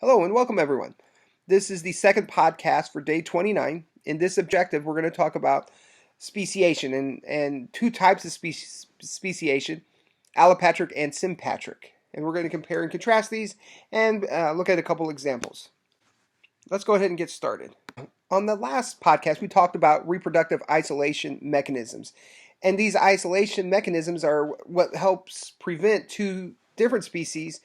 Hello and welcome everyone. This is the second podcast for day 29. In this objective, we're going to talk about speciation and two types of speciation, allopatric and sympatric. And we're going to compare and contrast these and look at a couple examples. Let's go ahead and get started. On the last podcast, we talked about reproductive isolation mechanisms. And these isolation mechanisms are what helps prevent two different species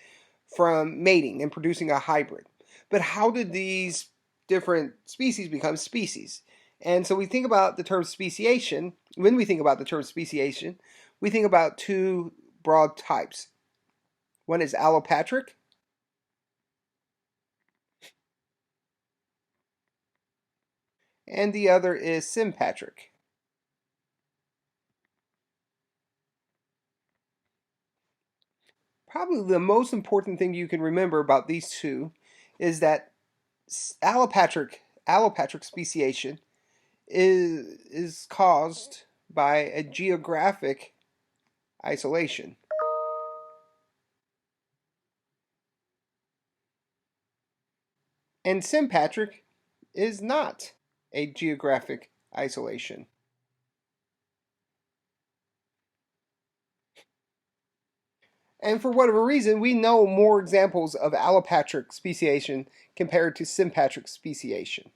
from mating and producing a hybrid. But how did these different species become species? And so we think about the term speciation. When we think about the term speciation, we think about two broad types. One is allopatric, and the other is sympatric. Probably the most important thing you can remember about these two is that allopatric speciation is caused by a geographic isolation. And sympatric is not a geographic isolation. And for whatever reason, we know more examples of allopatric speciation compared to sympatric speciation.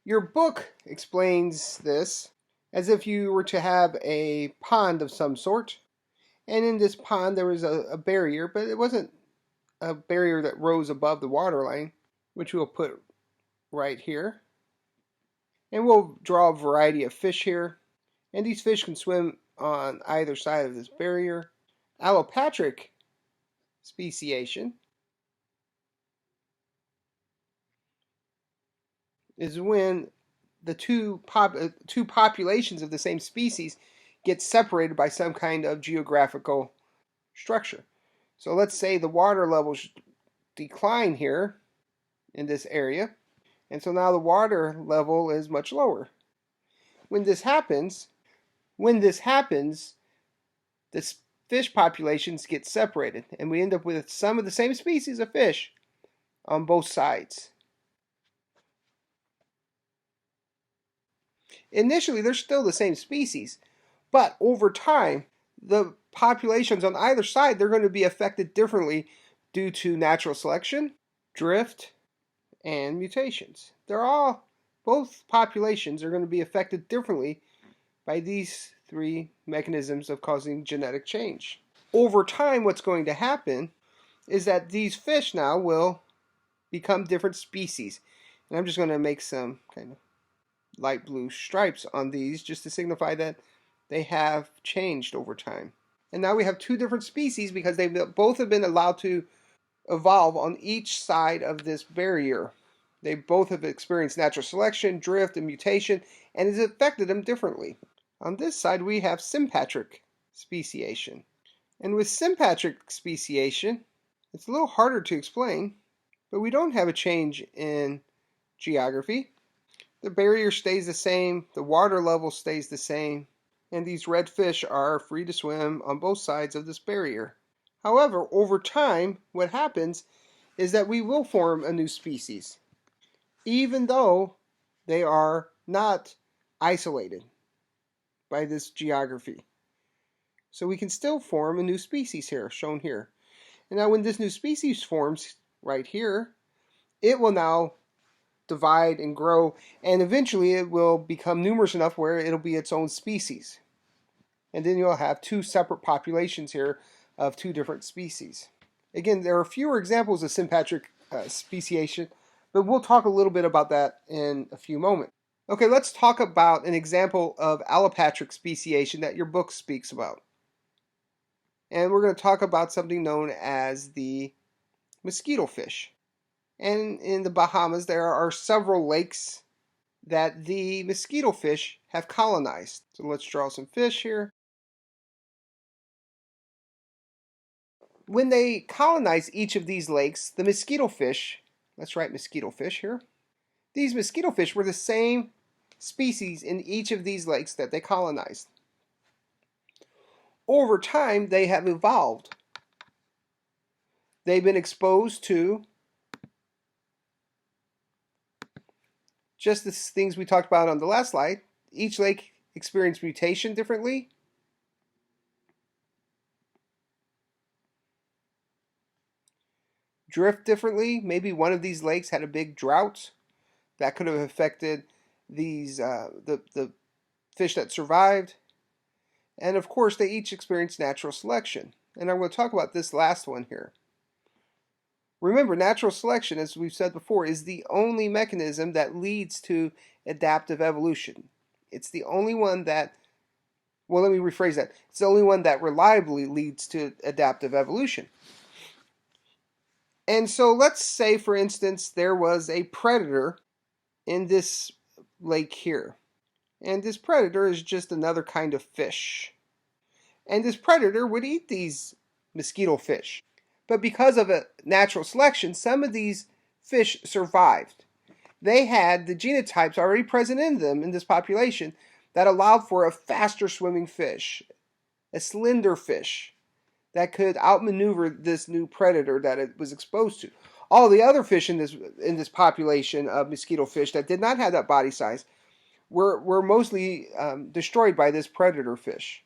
Your book explains this as if you were to have a pond of some sort, and in this pond there was a barrier, but it wasn't a barrier that rose above the water line, which we'll put right here. And we'll draw a variety of fish here, and these fish can swim on either side of this barrier. Allopatric speciation is when the two populations of the same species get separated by some kind of geographical structure. So let's say the water levels decline here in this area, and so now the water level is much lower. When this happens, the fish populations get separated, and we end up with some of the same species of fish on both sides. Initially, they're still the same species, but over time, the populations on either side, they're going to be affected differently due to natural selection, drift, and mutations. Both populations are going to be affected differently by these three mechanisms of causing genetic change. Over time, what's going to happen is that these fish now will become different species. And I'm just going to make some kind of light blue stripes on these just to signify that they have changed over time. And now we have two different species because they both have been allowed to evolve on each side of this barrier. They both have experienced natural selection, drift, and mutation, and it's affected them differently. On this side, we have sympatric speciation. And with sympatric speciation, it's a little harder to explain, but we don't have a change in geography. The barrier stays the same, the water level stays the same, and these red fish are free to swim on both sides of this barrier. However, over time, what happens is that we will form a new species, even though they are not isolated by this geography. So we can still form a new species here, shown here. And now when this new species forms right here, it will now divide and grow, and eventually it will become numerous enough where it'll be its own species. And then you'll have two separate populations here of two different species. Again, there are fewer examples of sympatric speciation, but we'll talk a little bit about that in a few moments. Okay, let's talk about an example of allopatric speciation that your book speaks about. And we're going to talk about something known as the mosquito fish. And in the Bahamas, there are several lakes that the mosquito fish have colonized. So let's draw some fish here. When they colonize each of these lakes, the mosquito fish, let's write mosquito fish here. These mosquito fish were the same species in each of these lakes that they colonized. Over time, they have evolved. They've been exposed to Just the things we talked about on the last slide. Each lake experienced mutation differently. Drift differently. Maybe one of these lakes had a big drought that could have affected these the fish that survived. And of course, they each experienced natural selection. And I'm going to talk about this last one here. Remember, natural selection, as we've said before, is the only mechanism that leads to adaptive evolution. It's the only one that, well, let me rephrase that. It's the only one that reliably leads to adaptive evolution. And so let's say, for instance, there was a predator in this lake here. And this predator is just another kind of fish. And this predator would eat these mosquito fish. But because of a natural selection, some of these fish survived. They had the genotypes already present in them in this population that allowed for a faster swimming fish, a slender fish that could outmaneuver this new predator that it was exposed to. All the other fish in this population of mosquito fish that did not have that body size were mostly destroyed by this predator fish.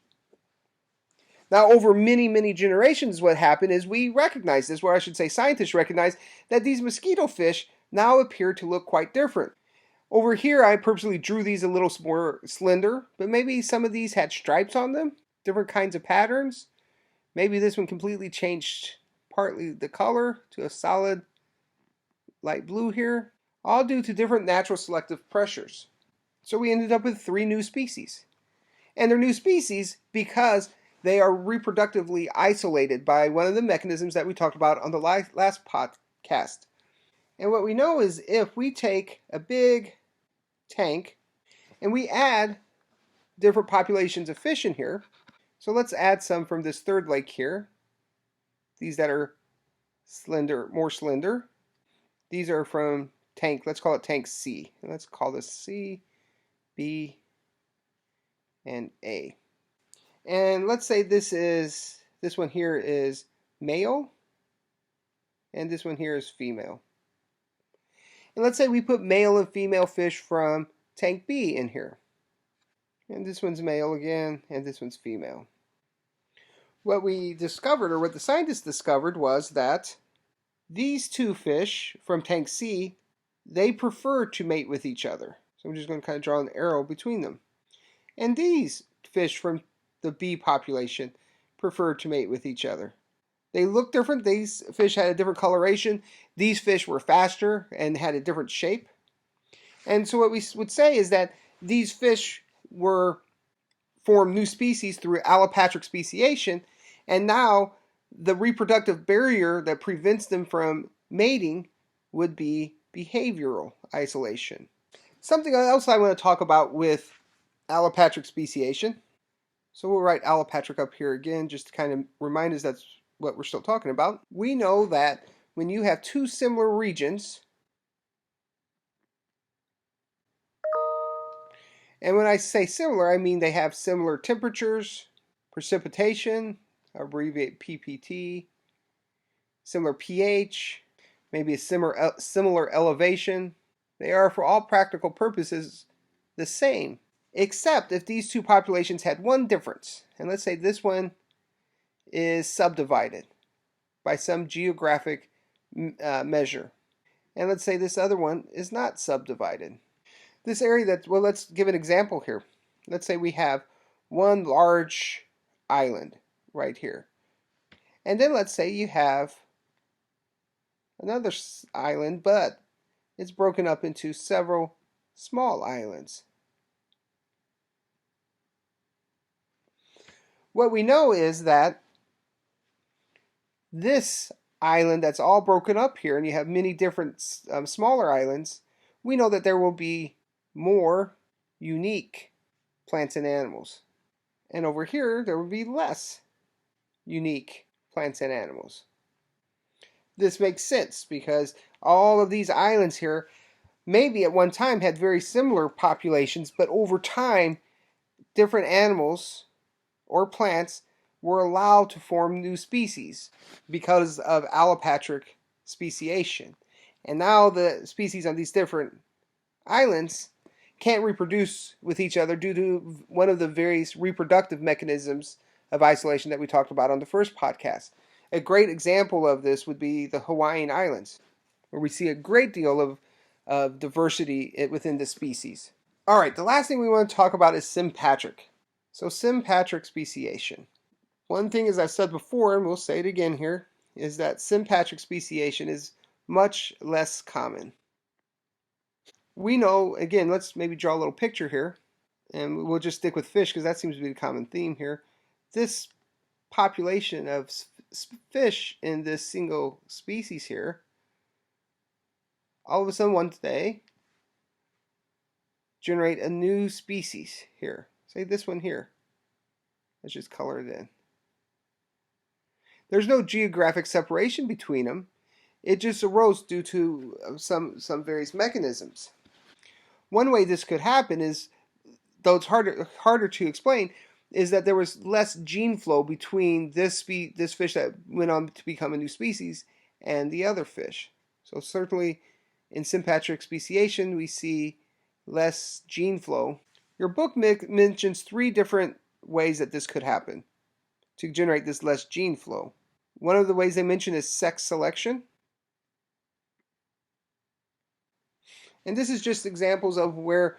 Now, over many, many generations, what happened is we recognize this, or I should say scientists recognize, that these mosquito fish now appear to look quite different. Over here, I purposely drew these a little more slender, but maybe some of these had stripes on them, different kinds of patterns. Maybe this one completely changed partly the color to a solid light blue here, all due to different natural selective pressures. So we ended up with 3 new species. And they're new species because they are reproductively isolated by one of the mechanisms that we talked about on the last podcast. And what we know is if we take a big tank and we add different populations of fish in here, so let's add some from this third lake here. These that are slender, more slender. These are from tank, let's call it tank C. And let's call this C, B, and A. And let's say this one here is male, and this one here is female. And let's say we put male and female fish from tank B in here. And this one's male again, and this one's female. What we discovered, or what the scientists discovered, was that these 2 fish from tank C, they prefer to mate with each other. So I'm just going to kind of draw an arrow between them. And these fish from the bee population preferred to mate with each other. They look different. These fish had a different coloration. These fish were faster and had a different shape. And so what we would say is that these fish formed new species through allopatric speciation, and now the reproductive barrier that prevents them from mating would be behavioral isolation. Something else I want to talk about with allopatric speciation. So we'll write allopatric up here again just to kind of remind us that's what we're still talking about. We know that when you have 2 similar regions, and when I say similar, I mean they have similar temperatures, precipitation, abbreviate PPT, similar pH, maybe a similar elevation. They are, for all practical purposes, the same, except if these 2 populations had one difference. And let's say this one is subdivided by some geographic measure. And let's say this other one is not subdivided. This area well, let's give an example here. Let's say we have one large island right here. And then let's say you have another island, but it's broken up into several small islands. What we know is that this island that's all broken up here, and you have many different smaller islands, we know that there will be more unique plants and animals. And over here, there will be less unique plants and animals. This makes sense because all of these islands here maybe at one time had very similar populations, but over time, different animals or plants were allowed to form new species because of allopatric speciation. And now the species on these different Islands can't reproduce with each other due to one of the various reproductive mechanisms of isolation that we talked about on the first podcast. A great example of this would be the Hawaiian Islands, where we see a great deal of diversity within the species. All right, the last thing we want to talk about is sympatric. So sympatric speciation. One thing, as I've said before, and we'll say it again here, is that sympatric speciation is much less common. We know, again, let's maybe draw a little picture here, and we'll just stick with fish because that seems to be the common theme here. This population of fish in this single species here, all of a sudden one day, generate a new species here. Say this one here. Let's just color it in. There's no geographic separation between them. It just arose due to some various mechanisms. One way this could happen is, though it's harder to explain, is that there was less gene flow between this fish that went on to become a new species and the other fish. So certainly in sympatric speciation we see less gene flow. Your book mentions 3 different ways that this could happen to generate this less gene flow. One of the ways they mention is sex selection. And this is just examples of where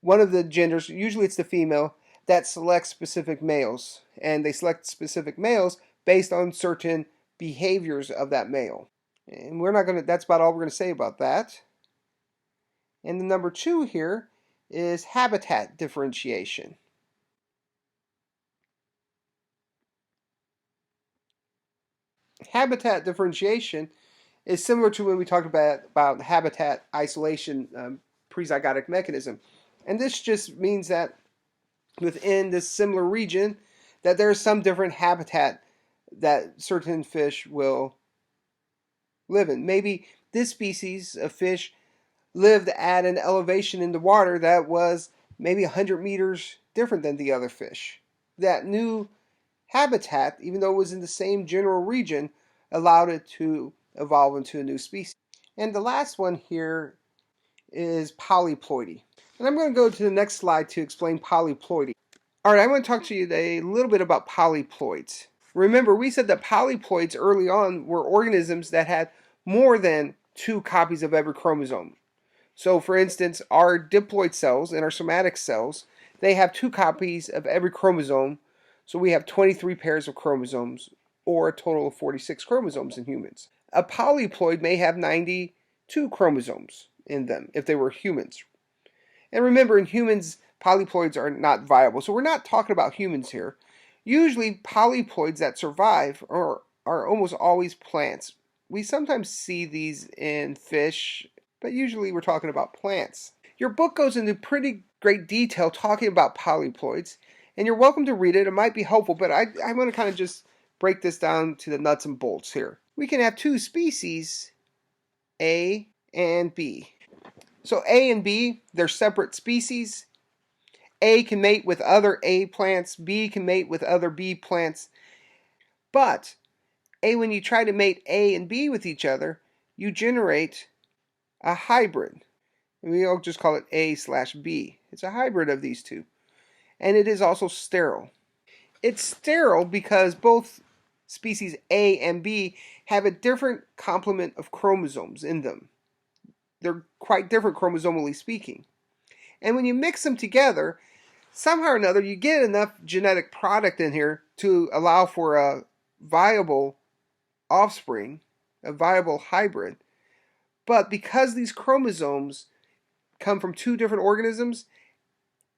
one of the genders, usually it's the female, that selects specific males. And they select specific males based on certain behaviors of that male. And that's about all we're going to say about that. And the number 2 here is habitat differentiation. Habitat differentiation is similar to when we talked about habitat isolation prezygotic mechanism. And this just means that within this similar region that there's some different habitat that certain fish will live in. Maybe this species of fish lived at an elevation in the water that was maybe 100 meters different than the other fish. That new habitat, even though it was in the same general region, allowed it to evolve into a new species. And the last one here is polyploidy. And I'm going to go to the next slide to explain polyploidy. All right, I'm going to talk to you today a little bit about polyploids. Remember, we said that polyploids early on were organisms that had more than 2 copies of every chromosome. So, for instance, our diploid cells and our somatic cells, they have 2 copies of every chromosome. So we have 23 pairs of chromosomes, or a total of 46 chromosomes in humans. A polyploid may have 92 chromosomes in them if they were humans. And remember, in humans, polyploids are not viable. So we're not talking about humans here. Usually, polyploids that survive are almost always plants. We sometimes see these in fish, but usually we're talking about plants. Your book goes into pretty great detail talking about polyploids, and you're welcome to read it. It might be helpful, but I want to kind of just break this down to the nuts and bolts here. We can have 2 species, A and B. So A and B, they're separate species. A can mate with other A plants. B can mate with other B plants. But when you try to mate A and B with each other, you generate a hybrid. And we'll just call it A/B. It's a hybrid of these 2. And it is also sterile. It's sterile because both species A and B have a different complement of chromosomes in them. They're quite different chromosomally speaking. And when you mix them together, somehow or another you get enough genetic product in here to allow for a viable offspring, a viable hybrid. But because these chromosomes come from 2 different organisms,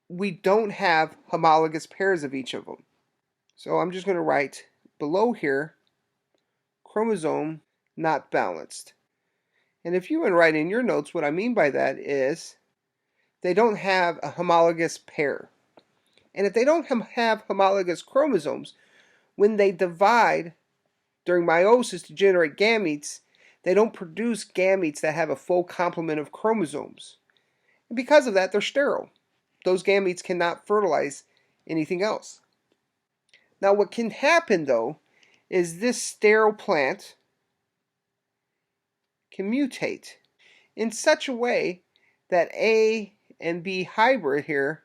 we don't have homologous pairs of each of them. So I'm just going to write below here, chromosome not balanced. And if you want to write in your notes, what I mean by that is they don't have a homologous pair. And if they don't have homologous chromosomes, when they divide during meiosis to generate gametes, they don't produce gametes that have a full complement of chromosomes. And because of that, they're sterile. Those gametes cannot fertilize anything else. Now what can happen though is this sterile plant can mutate in such a way that A and B hybrid here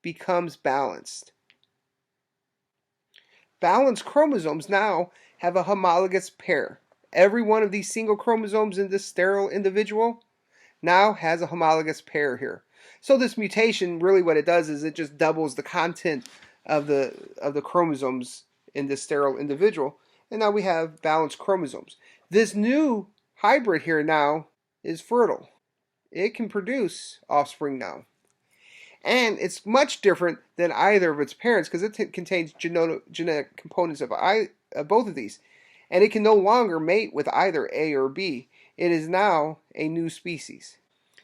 becomes balanced. Balanced chromosomes now have a homologous pair. Every one of these single chromosomes in this sterile individual now has a homologous pair here. So this mutation, really what it does is it just doubles the content of the chromosomes in this sterile individual, and now we have balanced chromosomes. This new hybrid here now is fertile. It can produce offspring now. And it's much different than either of its parents because it contains genetic components of both of these. And it can no longer mate with either A or B. It is now a new species.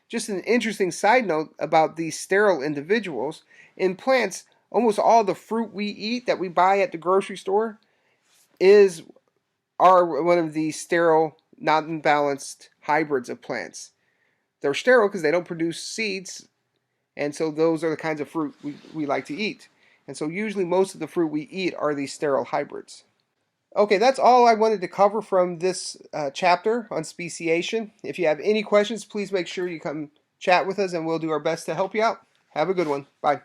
Just an interesting side note about these sterile individuals. In plants, almost all the fruit we eat that we buy at the grocery store are one of these sterile, non-balanced hybrids of plants. They're sterile because they don't produce seeds, and so those are the kinds of fruit we like to eat. And so usually most of the fruit we eat are these sterile hybrids. Okay, that's all I wanted to cover from this chapter on speciation. If you have any questions, please make sure you come chat with us and we'll do our best to help you out. Have a good one. Bye.